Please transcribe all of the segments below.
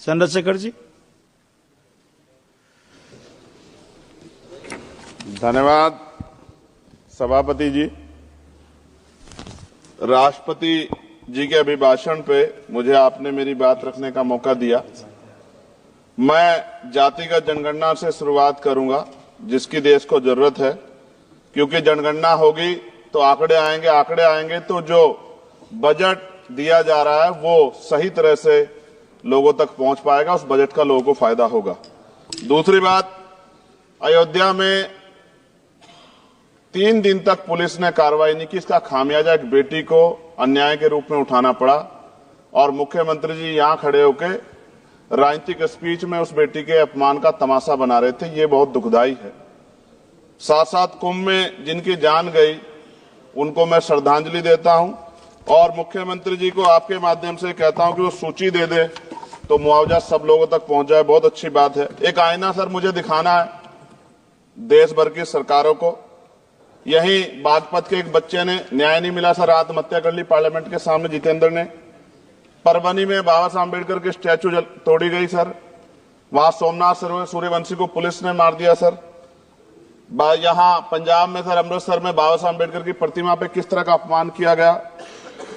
चंद्रशेखर जी। धन्यवाद सभापति जी। राष्ट्रपति जी के अभिभाषण पे मुझे आपने मेरी बात रखने का मौका दिया। मैं जातिगत जनगणना से शुरुआत करूंगा जिसकी देश को जरूरत है, क्योंकि जनगणना होगी तो आंकड़े आएंगे तो जो बजट दिया जा रहा है वो सही तरह से लोगों तक पहुंच पाएगा, उस बजट का लोगों को फायदा होगा। दूसरी बात, अयोध्या में 3 दिन तक पुलिस ने कार्रवाई नहीं की। इसका खामियाजा एक बेटी को अन्याय के रूप में उठाना पड़ा और मुख्यमंत्री जी यहां खड़े होकर राजनीतिक स्पीच में उस बेटी के अपमान का तमाशा बना रहे थे। ये बहुत दुखदाई है। साथ साथ कुंभ में जिनकी जान गई उनको मैं श्रद्धांजलि देता हूं और मुख्यमंत्री जी को आपके माध्यम से कहता हूं कि वो सूची दे दे तो मुआवजा सब लोगों तक पहुंच जाए। बहुत अच्छी बात है। एक आईना सर मुझे दिखाना है देश भर की सरकारों को। यही बागपत के एक बच्चे ने न्याय नहीं मिला सर, आत्महत्या कर ली पार्लियामेंट के सामने जितेंद्र ने। परभनी में बाबा साहब अम्बेडकर के स्टैचू तोड़ी गई सर। वहां सोमनाथ सूर्यवंशी को पुलिस ने मार दिया सर। यहां पंजाब में सर अमृतसर में बाबा साहब अम्बेडकर की प्रतिमा पे किस तरह का अपमान किया गया।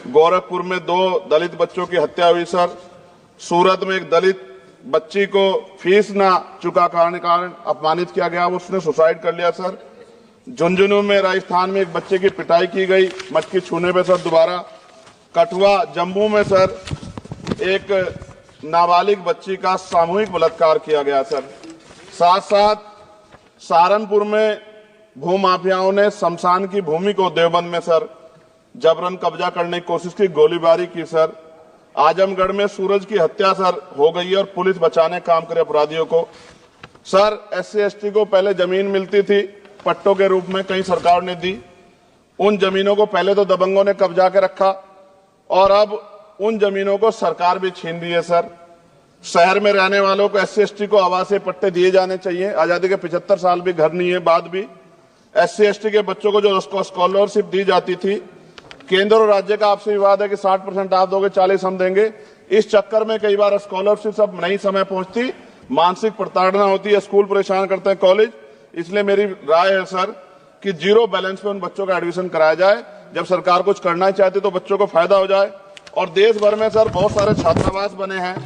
गोरखपुर में 2 दलित बच्चों की हत्या हुई सर। सूरत में एक दलित बच्ची को फीस ना चुका कारण अपमानित किया गया, उसने सुसाइड कर लिया सर। झुंझुनू में राजस्थान में एक बच्चे की पिटाई की गई मटकी छूने पे सर दोबारा। कठुआ जम्मू में सर एक नाबालिग बच्ची का सामूहिक बलात्कार किया गया सर। साथ साथ सहारनपुर में भूमाफियाओं ने शमशान की भूमि को देवबंद में सर जबरन कब्जा करने की कोशिश की, गोलीबारी की सर। आजमगढ़ में सूरज की हत्या सर हो गई और पुलिस बचाने काम करे अपराधियों को। सर SC/ST को पहले जमीन मिलती थी पट्टों के रूप में, कई सरकार ने दी। उन जमीनों को पहले तो दबंगों ने कब्जा के रखा और अब उन जमीनों को सरकार भी छीन रही है सर। शहर में रहने वालों को SC/ST को आवासीय पट्टे दिए जाने चाहिए। आजादी के 75 साल भी घर नहीं है, बाद भी SC/ST के बच्चों को जो स्कॉलरशिप दी जाती थी, केंद्र और राज्य का आपसे विवाद है कि 60% आप दोगे, 40 हम देंगे। इस चक्कर में कई बार स्कॉलरशिप सब नहीं समय पहुंचती, मानसिक प्रताड़ना होती है, स्कूल परेशान करते हैं, कॉलेज। इसलिए मेरी राय है सर कि 0 बैलेंस पे उन बच्चों का एडमिशन कराया जाए। जब सरकार कुछ करना चाहती तो बच्चों को फायदा हो जाए। और देश भर में सर बहुत सारे छात्रावास बने हैं,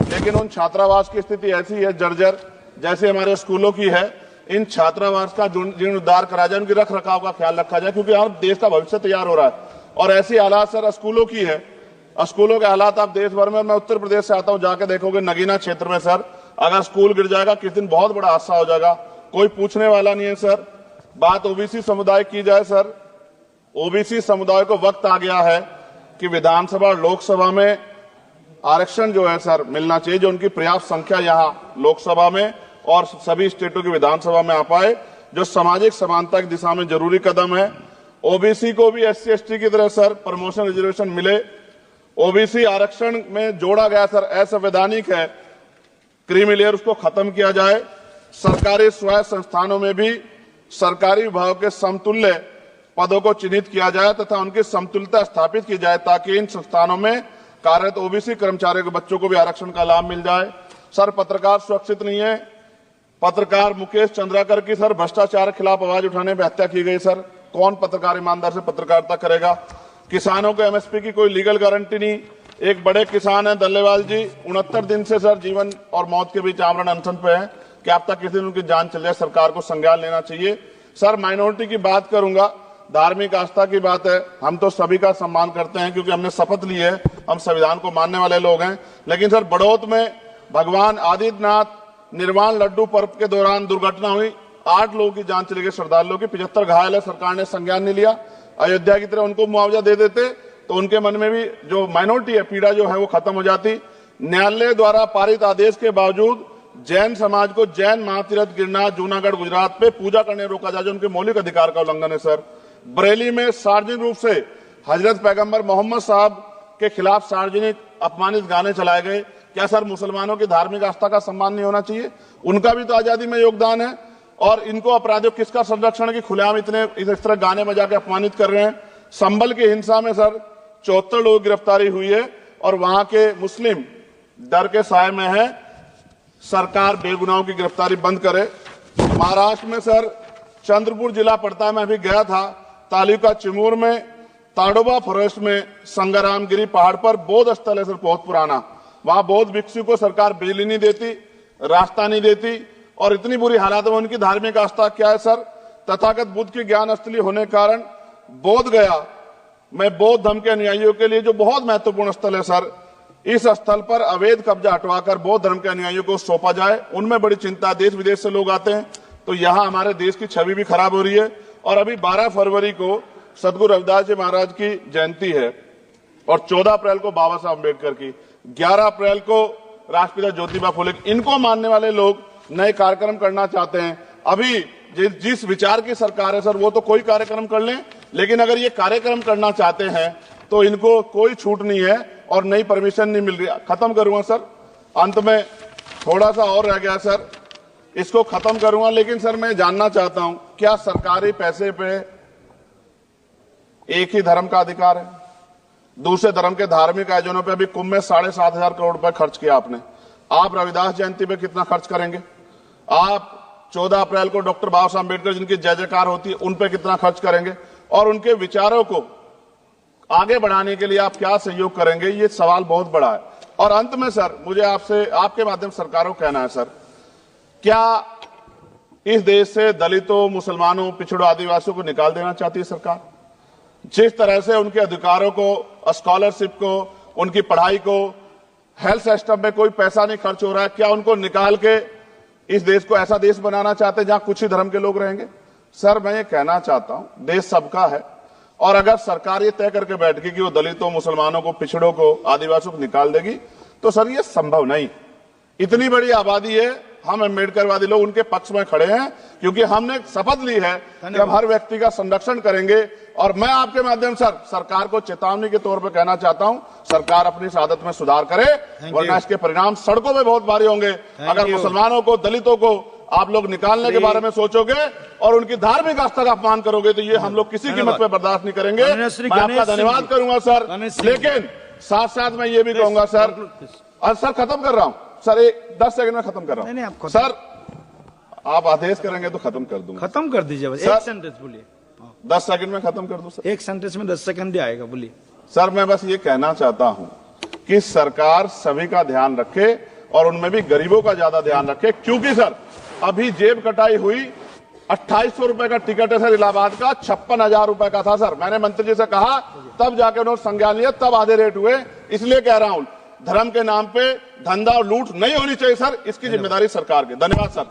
लेकिन उन छात्रावास की स्थिति ऐसी है जर्जर जैसे हमारे स्कूलों की है। इन छात्रावास का जीर्णोद्धार करा जाए, उनकी रख रखाव का ख्याल रखा जाए, क्योंकि यहाँ देश का भविष्य तैयार हो रहा है। और ऐसी हालात सर स्कूलों की है। स्कूलों के हालात आप देश भर में, मैं उत्तर प्रदेश से आता हूँ, जाके देखोगे नगीना क्षेत्र में सर अगर स्कूल गिर जाएगा किस दिन बहुत बड़ा हादसा हो जाएगा, कोई पूछने वाला नहीं है सर। बात OBC समुदाय की जाए सर, OBC समुदाय को वक्त आ गया है कि विधानसभा और लोकसभा में आरक्षण जो है सर मिलना चाहिए, जो उनकी पर्याप्त संख्या यहाँ लोकसभा में और सभी स्टेटों की विधानसभा में आ पाए, जो सामाजिक समानता की दिशा में जरूरी कदम है। OBC को भी SC/ST की तरह सर प्रमोशन रिजर्वेशन मिले। OBC आरक्षण में जोड़ा गया सर असंवैधानिक है, क्रीमी लेयर उसको खत्म किया जाए। सरकारी स्वायत्त संस्थानों में भी सरकारी विभागों के समतुल्य पदों को चिन्हित किया जाए तथा उनकी समतुल्यता स्थापित की जाए, ताकि इन संस्थानों में कार्यरत OBC कर्मचारियों के बच्चों को भी आरक्षण का लाभ मिल जाए। सर पत्रकार सुरक्षित नहीं है। पत्रकार मुकेश चंद्राकर की सर भ्रष्टाचार के खिलाफ आवाज उठाने पर हत्या की गई सर। कौन पत्रकार ईमानदार से पत्रकारिता करेगा। किसानों को MSP की कोई लीगल गारंटी नहीं। एक बड़े किसान है दल्लेवाल जी, 69 दिन से सर जीवन और मौत के बीच आमरण अनशन पे है। क्या अब तक किसी दिन उनकी जान चल जाए, सरकार को संज्ञान लेना चाहिए। सर माइनॉरिटी की बात करूंगा, धार्मिक आस्था की बात है, हम तो सभी का सम्मान करते हैं क्योंकि हमने शपथ ली है, हम संविधान को मानने वाले लोग हैं। लेकिन सर बड़ौत में भगवान आदित्यनाथ निर्वाण लड्डू पर्व के दौरान दुर्घटना हुई, 8 लोगों की जान चली गई, श्रद्धालुओं की 75 घायल है, सरकार ने संज्ञान नहीं लिया। अयोध्या की तरह उनको मुआवजा दे देते तो उनके मन में भी जो माइनॉरिटी है पीड़ा जो है वो खत्म हो जाती। न्यायालय द्वारा पारित आदेश के बावजूद जैन समाज को जैन महातीर्थ गिरनार जूनागढ़ गुजरात पे पूजा करने रोका जाए, जो उनके मौलिक अधिकार का उल्लंघन है सर। बरेली में सार्वजनिक रूप से हजरत पैगंबर मोहम्मद साहब के खिलाफ सार्वजनिक अपमानित गाने चलाए गए। क्या सर मुसलमानों की धार्मिक आस्था का सम्मान नहीं होना चाहिए? उनका भी तो आजादी में योगदान है। और इनको अपराधियों किसका संरक्षण है कि खुलेआम इतने इस तरह गाने बजा के अपमानित कर रहे हैं। संभल की हिंसा में सर 74 लोगों की गिरफ्तारी हुई है और वहां के मुस्लिम डर के साए में है। सरकार बेगुनाहों की गिरफ्तारी बंद करे। महाराष्ट्र में सर चंद्रपुर जिला पड़ता है, मैं अभी गया था, तालुका चिमूर में ताडोबा फॉरेस्ट में संग्रामगिरी पहाड़ पर बौद्ध स्थल है सर, बहुत पुराना। वहां बौद्ध भिक्षु को सरकार बिजली नहीं देती, रास्ता नहीं देती, और इतनी बुरी हालत में उनकी धार्मिक आस्था क्या है सर, तथागत बुद्ध की ज्ञान स्थली होने के कारण बोध गया में बौद्ध धर्म के अनुयायियों के लिए जो बहुत महत्वपूर्ण स्थल है सर, इस स्थल पर अवैध कब्जा हटवाकर बौद्ध धर्म के अनुयायियों को सौंपा जाए। उनमें बड़ी चिंता, देश विदेश से लोग आते हैं, तो यहाँ हमारे देश की छवि भी खराब हो रही है। और अभी 12 फरवरी को सदगुरु रविदास जी महाराज की जयंती है और 14 अप्रैल को बाबा साहब अम्बेडकर की, 11 अप्रैल को राष्ट्रपिता ज्योतिबा फुले। इनको मानने वाले लोग नए कार्यक्रम करना चाहते हैं। अभी जिस विचार की सरकार है सर, वो तो कोई कार्यक्रम कर लें, लेकिन अगर ये कार्यक्रम करना चाहते हैं तो इनको कोई छूट नहीं है और नई परमिशन नहीं मिल रही। खत्म करूंगा सर, अंत में थोड़ा सा और रह गया सर, इसको खत्म करूंगा। लेकिन सर मैं जानना चाहता हूं, क्या सरकारी पैसे पे एक ही धर्म का अधिकार है? दूसरे धर्म के धार्मिक आयोजनों पे अभी कुंभ में 7,500 करोड़ रुपए खर्च किया आपने। आप रविदास जयंती पे कितना खर्च करेंगे? आप 14 अप्रैल को डॉक्टर बाबा साहब अम्बेडकर जिनकी जय जयकार होती है, उन पे कितना खर्च करेंगे? और उनके विचारों को आगे बढ़ाने के लिए आप क्या सहयोग करेंगे? ये सवाल बहुत बड़ा है। और अंत में सर मुझे आपसे, आपके माध्यम से सरकार को कहना है सर, क्या इस देश से दलितों, मुसलमानों, पिछड़ों, आदिवासियों को निकाल देना चाहती है सरकार? जिस तरह से उनके अधिकारों को, स्कॉलरशिप को, उनकी पढ़ाई को, हेल्थ सिस्टम में कोई पैसा नहीं खर्च हो रहा है, क्या उनको निकाल के इस देश को ऐसा देश बनाना चाहते हैं जहां कुछ ही धर्म के लोग रहेंगे? सर मैं ये कहना चाहता हूं, देश सबका है, और अगर सरकार ये तय करके बैठ गई कि वो दलितों, मुसलमानों को, पिछड़ों को, आदिवासियों को निकाल देगी, तो सर ये संभव नहीं। इतनी बड़ी आबादी है, हम अम्बेडकरवादी लोग उनके पक्ष में खड़े हैं, क्योंकि हमने शपथ ली है कि हम हर व्यक्ति का संरक्षण करेंगे। और मैं आपके माध्यम से सरकार को चेतावनी के तौर पर कहना चाहता हूं, सरकार अपनी इस आदत में सुधार करे, वरना इसके परिणाम सड़कों में बहुत भारी होंगे। अगर मुसलमानों को, दलितों को आप लोग निकालने के बारे में सोचोगे और उनकी धार्मिक आस्था का अपमान करोगे, तो ये हम लोग किसी कीमत पर बर्दाश्त नहीं करेंगे। मैं आपका धन्यवाद करूंगा सर, लेकिन साथ साथ मैं ये भी कहूंगा सर, और सर खत्म कर रहा हूं सर, 10 सेकंड में खत्म कर रहा हूं सर, आप आदेश करेंगे तो खत्म कर दूंगा। खत्म कर दीजिए, एक सेंटेंस बोलिए। 10 सेकंड में खत्म कर दूं सर, एक सेंटेंस में 10 सेकंड ही आएगा, बोलिए सर। मैं बस ये कहना चाहता हूं कि सरकार सभी का ध्यान रखे और उनमें भी गरीबों का ज्यादा ध्यान रखे, क्योंकि सर अभी जेब कटाई हुई, 2800 रुपए का टिकट है सर इलाहाबाद का, 56,000 रुपए का था सर। मैंने मंत्री जी से कहा, तब जाके उन्होंने संज्ञान लिया, तब आधे रेट हुए। इसलिए कह रहा हूं, धर्म के नाम पे धंधा और लूट नहीं होनी चाहिए सर, इसकी जिम्मेदारी सरकार की। धन्यवाद सर।